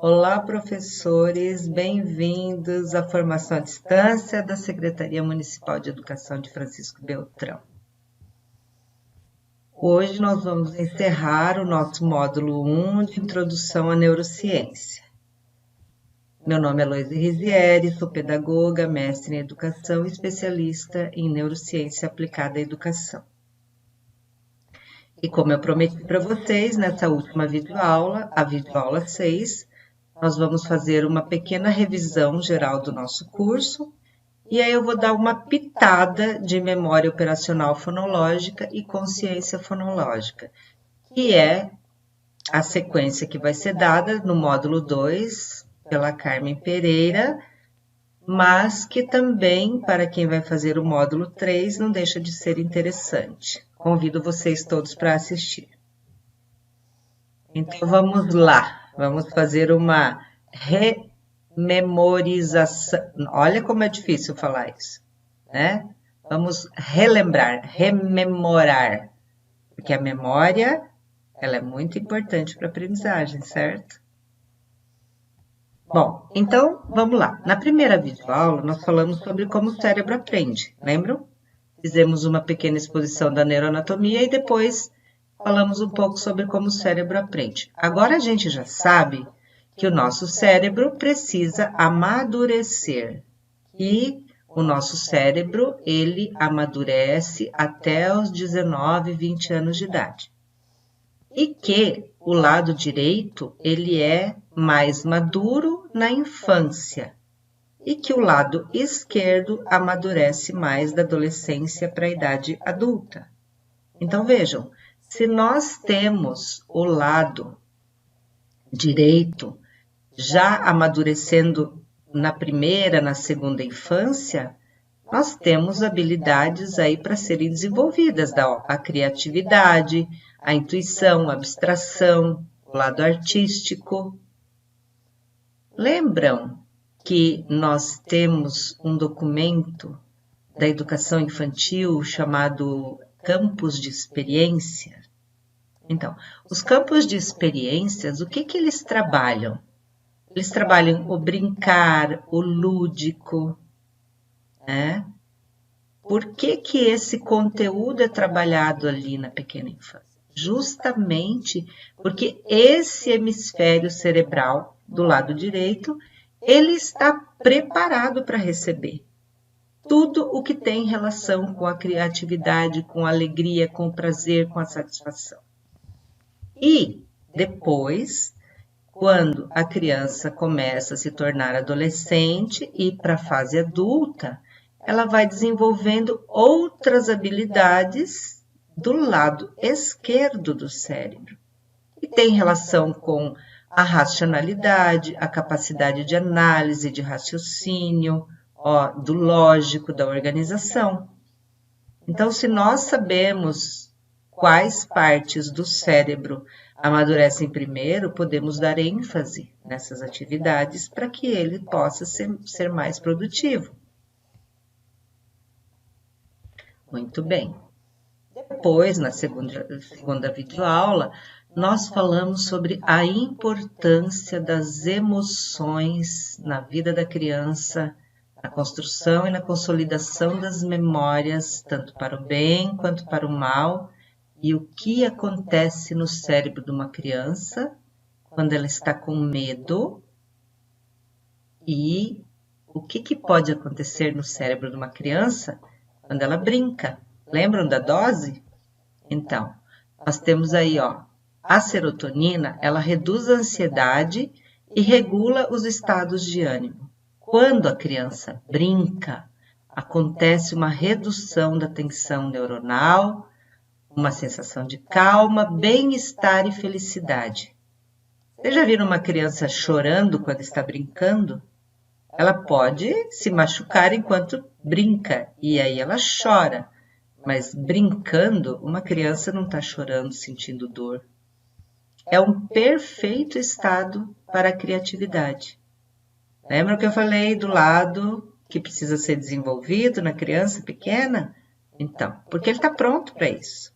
Olá, professores, bem-vindos à formação à distância da Secretaria Municipal de Educação de Francisco Beltrão. Hoje nós vamos encerrar o nosso módulo 1 de Introdução à Neurociência. Meu nome é Heloísa Rizieri, sou pedagoga, mestre em educação e especialista em neurociência aplicada à educação. E como eu prometi para vocês, nessa última videoaula, a videoaula 6, nós vamos fazer uma pequena revisão geral do nosso curso, e aí eu vou dar uma pitada de memória operacional fonológica e consciência fonológica, que é a sequência que vai ser dada no módulo 2 pela Carmen Pereira, mas que também, para quem vai fazer o módulo 3, não deixa de ser interessante. Convido vocês todos para assistir. Então, vamos lá. Vamos fazer uma rememorização. Olha como é difícil falar isso, né? Vamos relembrar, rememorar. Porque a memória, ela é muito importante para a aprendizagem, certo? Bom, então, vamos lá. Na primeira videoaula, nós falamos sobre como o cérebro aprende, lembram? Fizemos uma pequena exposição da neuroanatomia e depois falamos um pouco sobre como o cérebro aprende. Agora a gente já sabe que o nosso cérebro precisa amadurecer. E o nosso cérebro, ele amadurece até os 19, 20 anos de idade. E que o lado direito, ele é mais maduro na infância. E que o lado esquerdo amadurece mais da adolescência para a idade adulta. Então, vejam, se nós temos o lado direito já amadurecendo na primeira, na segunda infância, nós temos habilidades aí para serem desenvolvidas, a criatividade, a intuição, a abstração, o lado artístico. Lembram que nós temos um documento da educação infantil chamado Campos de Experiência? Então, os campos de experiências, o que eles trabalham? Eles trabalham o brincar, o lúdico, né? Por que esse conteúdo é trabalhado ali na pequena infância? Justamente porque esse hemisfério cerebral do lado direito, ele está preparado para receber tudo o que tem relação com a criatividade, com a alegria, com o prazer, com a satisfação. E depois, quando a criança começa a se tornar adolescente e para a fase adulta, ela vai desenvolvendo outras habilidades do lado esquerdo do cérebro, que tem relação com a racionalidade, a capacidade de análise, de raciocínio, do lógico, da organização. Então, se nós sabemos quais partes do cérebro amadurecem primeiro, podemos dar ênfase nessas atividades para que ele possa ser mais produtivo. Muito bem. Depois, na segunda videoaula, nós falamos sobre a importância das emoções na vida da criança, na construção e na consolidação das memórias, tanto para o bem quanto para o mal, e o que acontece no cérebro de uma criança quando ela está com medo e o que pode acontecer no cérebro de uma criança quando ela brinca. Lembram da dose? Então, nós temos aí, a serotonina, ela reduz a ansiedade e regula os estados de ânimo. Quando a criança brinca, acontece uma redução da tensão neuronal, uma sensação de calma, bem-estar e felicidade. Vocês já viram uma criança chorando quando está brincando? Ela pode se machucar enquanto brinca, e aí ela chora. Mas brincando, uma criança não está chorando, sentindo dor. É um perfeito estado para a criatividade. Lembra que eu falei do lado que precisa ser desenvolvido na criança pequena? Então, porque ele está pronto para isso.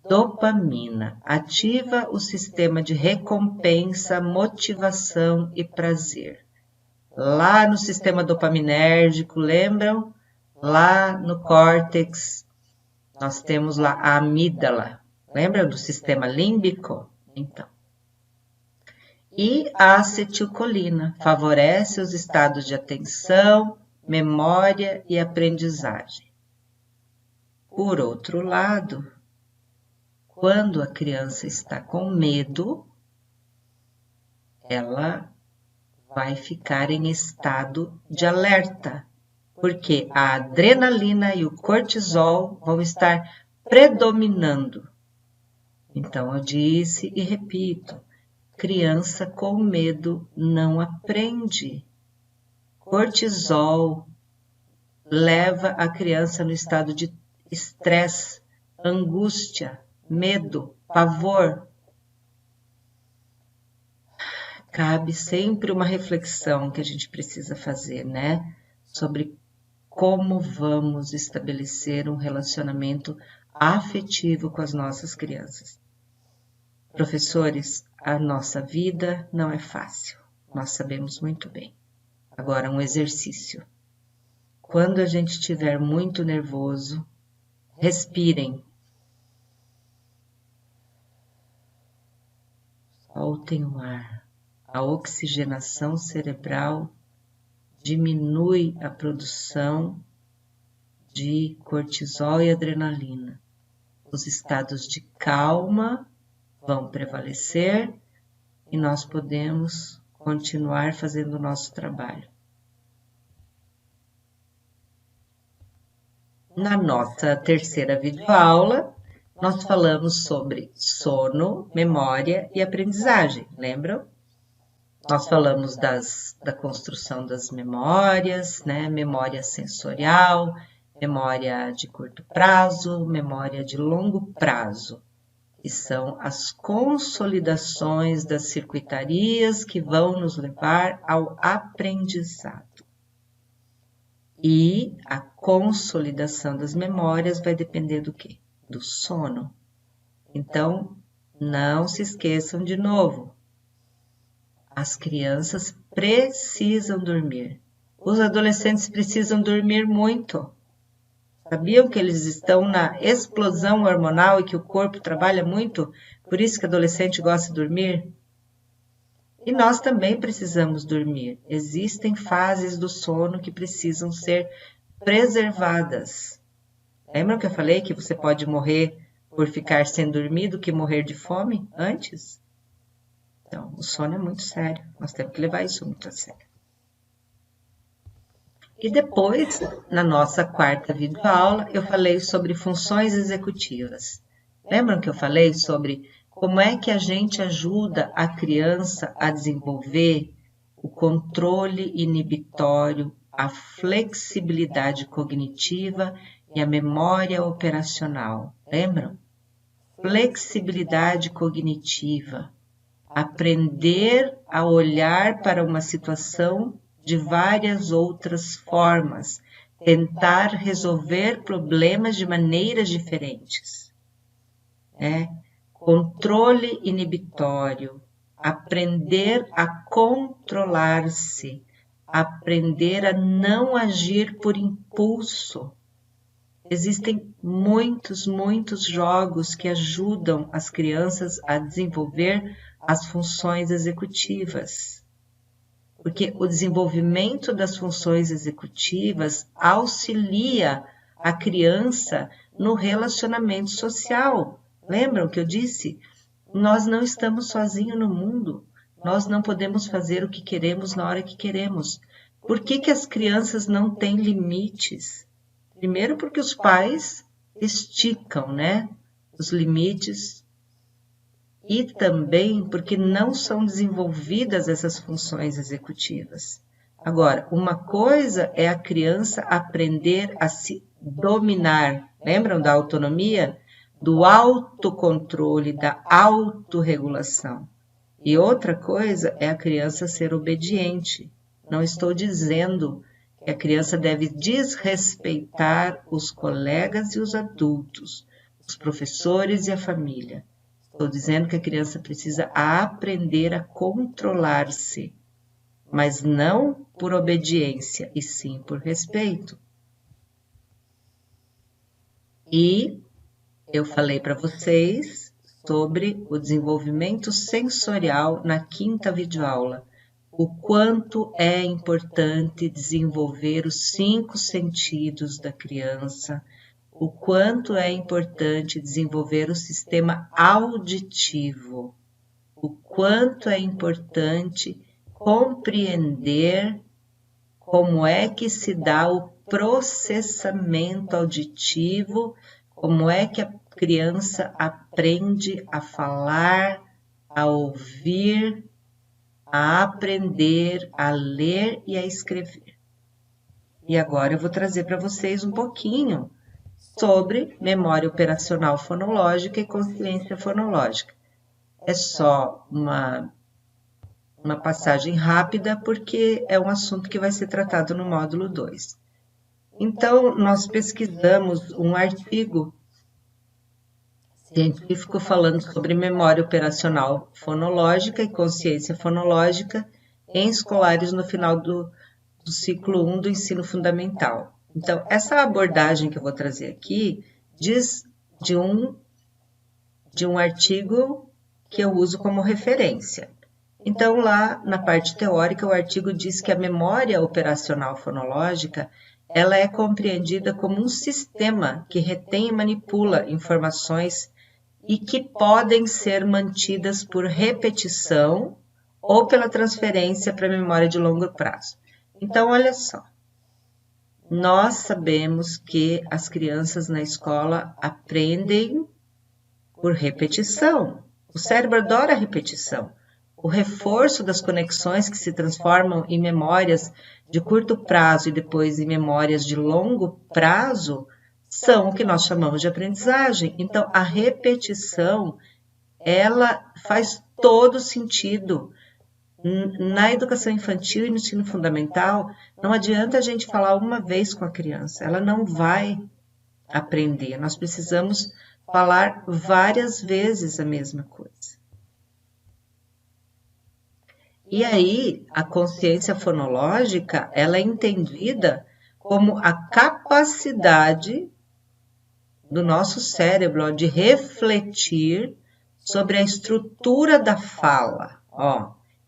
Dopamina ativa o sistema de recompensa, motivação e prazer. Lá no sistema dopaminérgico, lembram? Lá no córtex, nós temos lá a amígdala. Lembram do sistema límbico? Então. E a acetilcolina favorece os estados de atenção, memória e aprendizagem. Por outro lado, quando a criança está com medo, ela vai ficar em estado de alerta, porque a adrenalina e o cortisol vão estar predominando. Então, eu disse e repito, criança com medo não aprende. Cortisol leva a criança no estado de estresse, angústia, medo, pavor. Cabe sempre uma reflexão que a gente precisa fazer, né? Sobre como vamos estabelecer um relacionamento afetivo com as nossas crianças. Professores, a nossa vida não é fácil, nós sabemos muito bem. Agora, um exercício. Quando a gente estiver muito nervoso, respirem. Soltem o ar. A oxigenação cerebral diminui a produção de cortisol e adrenalina. Os estados de calma vão prevalecer e nós podemos continuar fazendo o nosso trabalho. Na nossa terceira videoaula, nós falamos sobre sono, memória e aprendizagem, lembram? Nós falamos da construção das memórias, né? Memória sensorial, memória de curto prazo, memória de longo prazo, que são as consolidações das circuitarias que vão nos levar ao aprendizado. E a consolidação das memórias vai depender do quê? Do sono. Então, não se esqueçam de novo. As crianças precisam dormir. Os adolescentes precisam dormir muito. Sabiam que eles estão na explosão hormonal e que o corpo trabalha muito? Por isso que o adolescente gosta de dormir? E nós também precisamos dormir. Existem fases do sono que precisam ser preservadas. Lembram que eu falei que você pode morrer por ficar sem dormir do que morrer de fome antes? Então, o sono é muito sério. Nós temos que levar isso muito a sério. E depois, na nossa quarta videoaula, eu falei sobre funções executivas. Lembram que eu falei sobre como é que a gente ajuda a criança a desenvolver o controle inibitório, a flexibilidade cognitiva e a memória operacional? Lembram? Flexibilidade cognitiva. Aprender a olhar para uma situação de várias outras formas, tentar resolver problemas de maneiras diferentes. Controle inibitório, aprender a controlar-se, aprender a não agir por impulso. Existem muitos jogos que ajudam as crianças a desenvolver as funções executivas. Porque o desenvolvimento das funções executivas auxilia a criança no relacionamento social. Lembram que eu disse? Nós não estamos sozinhos no mundo. Nós não podemos fazer o que queremos na hora que queremos. Por que as crianças não têm limites? Primeiro porque os pais esticam, né, os limites. E também porque não são desenvolvidas essas funções executivas. Agora, uma coisa é a criança aprender a se dominar. Lembram da autonomia? Do autocontrole, da autorregulação. E outra coisa é a criança ser obediente. Não estou dizendo que a criança deve desrespeitar os colegas e os adultos. os professores e a família. Estou dizendo que a criança precisa aprender a controlar-se, mas não por obediência, e sim por respeito. E eu falei para vocês sobre o desenvolvimento sensorial na quinta videoaula. O quanto é importante desenvolver os 5 sentidos da criança, o quanto é importante desenvolver o sistema auditivo, o quanto é importante compreender como é que se dá o processamento auditivo, como é que a criança aprende a falar, a ouvir, a aprender, a ler e a escrever. E agora eu vou trazer para vocês um pouquinho sobre memória operacional fonológica e consciência fonológica. É só uma passagem rápida, porque é um assunto que vai ser tratado no módulo 2. Então, nós pesquisamos um artigo científico falando sobre memória operacional fonológica e consciência fonológica em escolares no final do ciclo 1 do ensino fundamental. Então, essa abordagem que eu vou trazer aqui diz de um artigo que eu uso como referência. Então, lá na parte teórica, o artigo diz que a memória operacional fonológica ela é compreendida como um sistema que retém e manipula informações e que podem ser mantidas por repetição ou pela transferência para a memória de longo prazo. Então, olha só, nós sabemos que as crianças na escola aprendem por repetição. O cérebro adora repetição. O reforço das conexões que se transformam em memórias de curto prazo e depois em memórias de longo prazo são o que nós chamamos de aprendizagem. Então, a repetição, ela faz todo sentido. Na educação infantil e no ensino fundamental, não adianta a gente falar uma vez com a criança, ela não vai aprender. Nós precisamos falar várias vezes a mesma coisa. E aí, a consciência fonológica, ela é entendida como a capacidade do nosso cérebro de refletir sobre a estrutura da fala,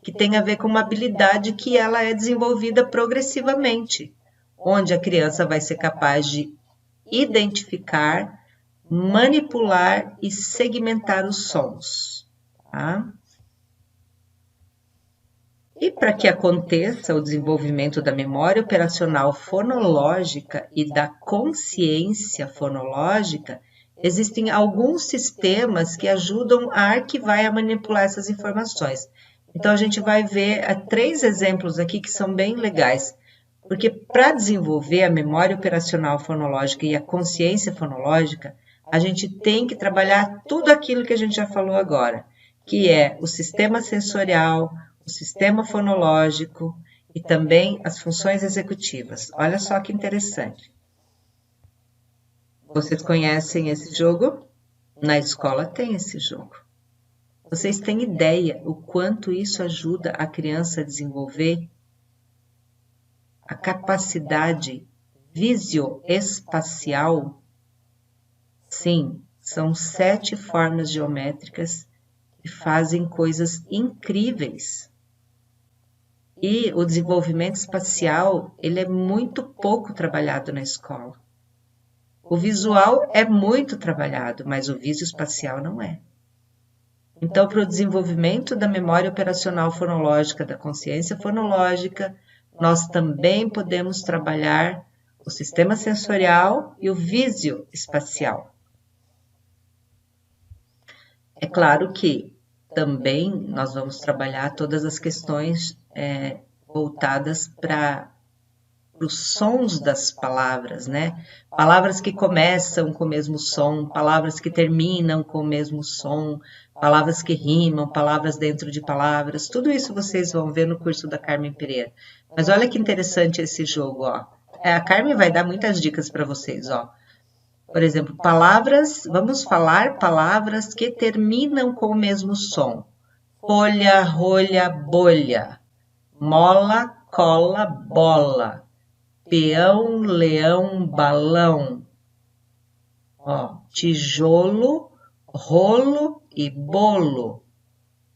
que tem a ver com uma habilidade que ela é desenvolvida progressivamente, onde a criança vai ser capaz de identificar, manipular e segmentar os sons, tá? E para que aconteça o desenvolvimento da memória operacional fonológica e da consciência fonológica, existem alguns sistemas que ajudam a arquivar e a manipular essas informações. Então, a gente vai ver 3 exemplos aqui que são bem legais, porque para desenvolver a memória operacional fonológica e a consciência fonológica, a gente tem que trabalhar tudo aquilo que a gente já falou agora, que é o sistema sensorial, o sistema fonológico e também as funções executivas. Olha só que interessante. Vocês conhecem esse jogo? Na escola tem esse jogo. Vocês têm ideia o quanto isso ajuda a criança a desenvolver a capacidade visioespacial? Sim, são 7 formas geométricas que fazem coisas incríveis. E o desenvolvimento espacial, ele é muito pouco trabalhado na escola. O visual é muito trabalhado, mas o visoespacial não é. Então, para o desenvolvimento da memória operacional fonológica, da consciência fonológica, nós também podemos trabalhar o sistema sensorial e o visoespacial. É claro que também nós vamos trabalhar todas as questões voltadas para os sons das palavras, né? Palavras que começam com o mesmo som, palavras que terminam com o mesmo som, palavras que rimam, palavras dentro de palavras, tudo isso vocês vão ver no curso da Carmen Pereira. Mas olha que interessante esse jogo, ó. A Carmen vai dar muitas dicas para vocês, ó. Por exemplo, palavras, vamos falar palavras que terminam com o mesmo som. Folha, rolha, bolha. Mola, cola, bola. Peão, leão, balão. Ó, tijolo, rolo e bolo.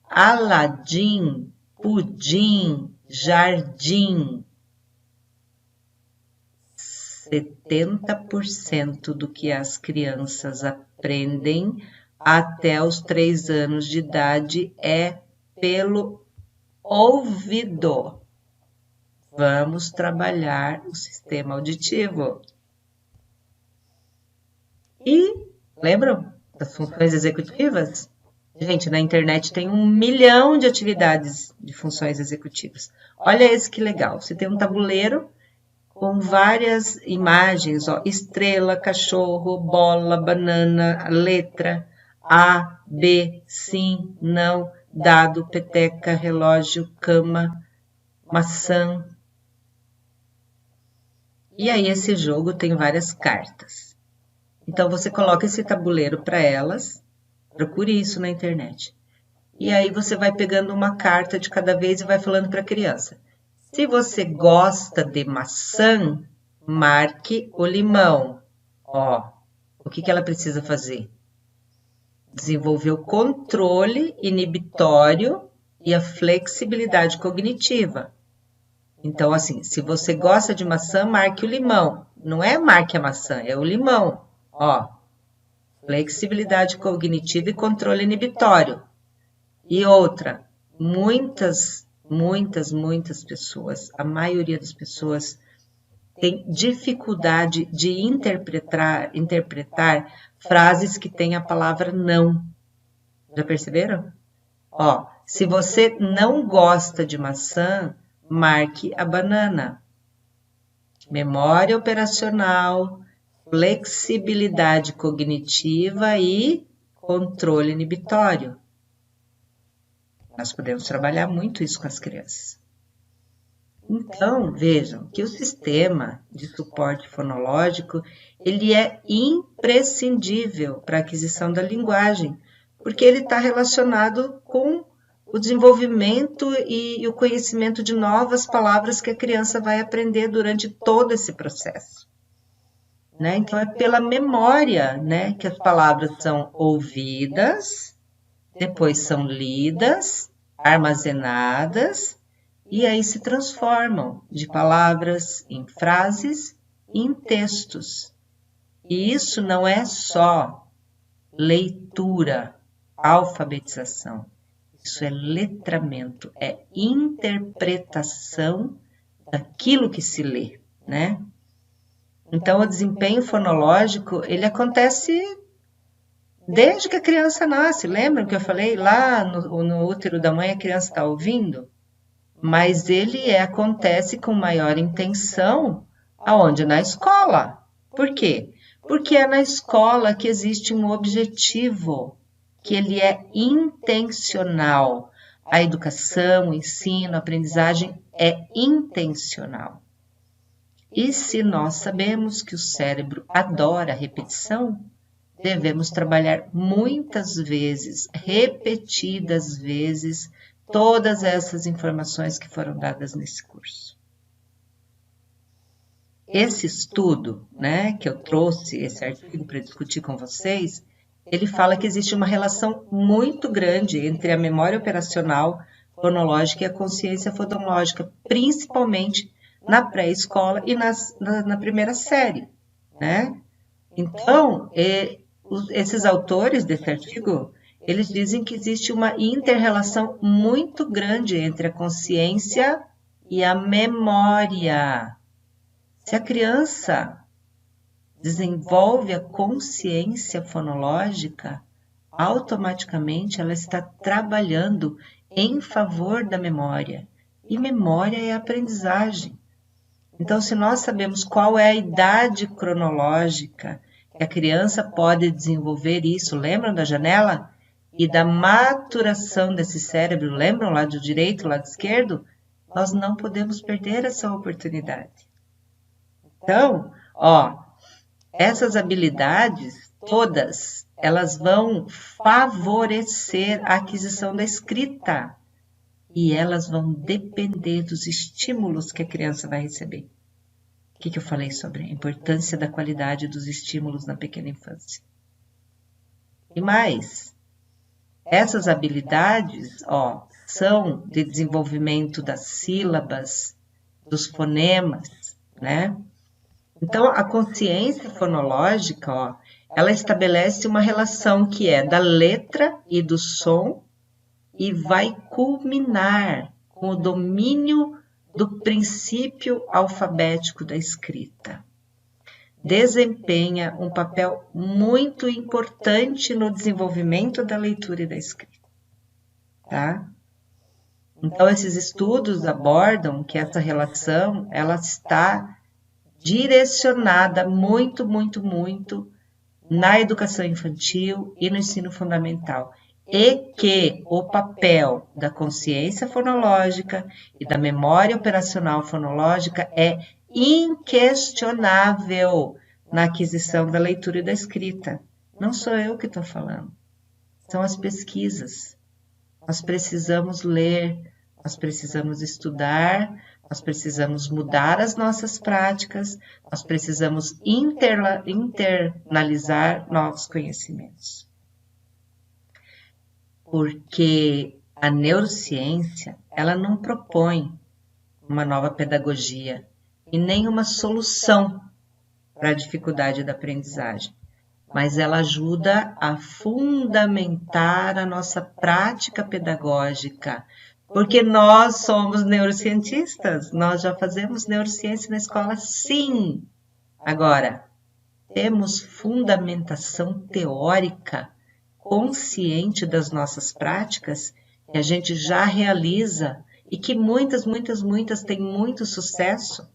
Aladim, pudim, jardim. 70% do que as crianças aprendem até os 3 anos de idade é pelo ouvido. Vamos trabalhar o sistema auditivo. E lembram das funções executivas? Gente, na internet tem 1 milhão de atividades de funções executivas. Olha esse que legal. Você tem um tabuleiro com várias imagens, ó, estrela, cachorro, bola, banana, letra, A, B, sim, não, dado, peteca, relógio, cama, maçã. E aí esse jogo tem várias cartas. Então você coloca esse tabuleiro para elas, procure isso na internet. E aí você vai pegando uma carta de cada vez e vai falando para a criança. Se você gosta de maçã, marque o limão. Ó, o que ela precisa fazer? Desenvolver o controle inibitório e a flexibilidade cognitiva. Então, assim, se você gosta de maçã, marque o limão. Não é marque a maçã, é o limão. Ó, flexibilidade cognitiva e controle inibitório. E outra, muitas pessoas, a maioria das pessoas tem dificuldade de interpretar frases que têm a palavra não. Já perceberam? Ó, se você não gosta de maçã, marque a banana. Memória operacional, flexibilidade cognitiva e controle inibitório. Nós podemos trabalhar muito isso com as crianças. Então, vejam que o sistema de suporte fonológico, ele é imprescindível para a aquisição da linguagem, porque ele está relacionado com o desenvolvimento e o conhecimento de novas palavras que a criança vai aprender durante todo esse processo. Né? Então, é pela memória, né, que as palavras são ouvidas, depois são lidas, armazenadas, e aí se transformam de palavras em frases e em textos. E isso não é só leitura, alfabetização. Isso é letramento, é interpretação daquilo que se lê, né? Então, o desempenho fonológico, ele acontece desde que a criança nasce. Lembram que eu falei lá no útero da mãe a criança está ouvindo? Mas ele acontece com maior intenção aonde? Na escola. Por quê? Porque é na escola que existe um objetivo, que ele é intencional. A educação, o ensino, a aprendizagem é intencional. E se nós sabemos que o cérebro adora repetição, devemos trabalhar muitas vezes, repetidas vezes, todas essas informações que foram dadas nesse curso. Esse estudo, né, que eu trouxe, esse artigo para discutir com vocês, ele fala que existe uma relação muito grande entre a memória operacional fonológica e a consciência fonológica, principalmente na pré-escola e na primeira série, né? Então, esses autores desse artigo, eles dizem que existe uma inter-relação muito grande entre a consciência e a memória. Se a criança desenvolve a consciência fonológica, automaticamente ela está trabalhando em favor da memória. E memória é aprendizagem. Então, se nós sabemos qual é a idade cronológica que a criança pode desenvolver isso, lembram da janela? E da maturação desse cérebro, lembram lá do direito, lado esquerdo? Nós não podemos perder essa oportunidade. Então, ó, Essas habilidades, todas, elas vão favorecer a aquisição da escrita. E elas vão depender dos estímulos que a criança vai receber. O que eu falei sobre a importância da qualidade dos estímulos na pequena infância? E mais, essas habilidades, são de desenvolvimento das sílabas, dos fonemas, né? Então, a consciência fonológica, ela estabelece uma relação que é da letra e do som e vai culminar com o domínio do princípio alfabético da escrita. Desempenha um papel muito importante no desenvolvimento da leitura e da escrita, tá? Então, esses estudos abordam que essa relação, ela está direcionada muito, muito, muito na educação infantil e no ensino fundamental. E que o papel da consciência fonológica e da memória operacional fonológica é inquestionável na aquisição da leitura e da escrita. Não sou eu que estou falando, são as pesquisas. Nós precisamos ler, nós precisamos estudar, nós precisamos mudar as nossas práticas, nós precisamos internalizar novos conhecimentos. Porque a neurociência, ela não propõe uma nova pedagogia e nem uma solução para a dificuldade da aprendizagem, mas ela ajuda a fundamentar a nossa prática pedagógica, porque nós somos neurocientistas, nós já fazemos neurociência na escola, sim. Agora, temos fundamentação teórica consciente das nossas práticas, que a gente já realiza e que muitas têm muito sucesso.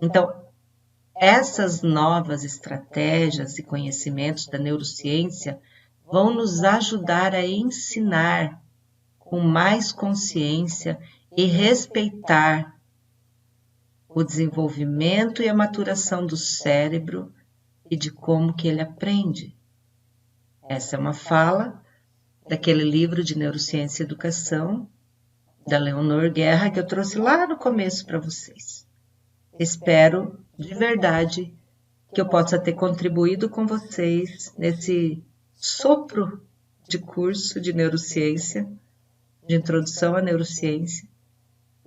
Então, essas novas estratégias e conhecimentos da neurociência vão nos ajudar a ensinar com mais consciência e respeitar o desenvolvimento e a maturação do cérebro e de como que ele aprende. Essa é uma fala daquele livro de Neurociência e Educação, da Leonor Guerra, que eu trouxe lá no começo para vocês. Espero, de verdade, que eu possa ter contribuído com vocês nesse sopro de curso de neurociência, de introdução à neurociência,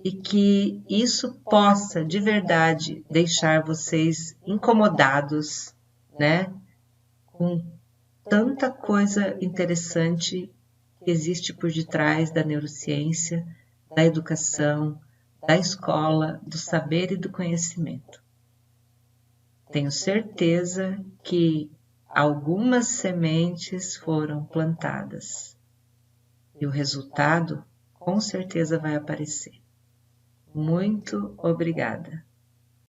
e que isso possa, de verdade, deixar vocês incomodados, né, com tanta coisa interessante que existe por detrás da neurociência, da educação, da escola, do saber e do conhecimento. Tenho certeza que algumas sementes foram plantadas e o resultado com certeza vai aparecer. Muito obrigada.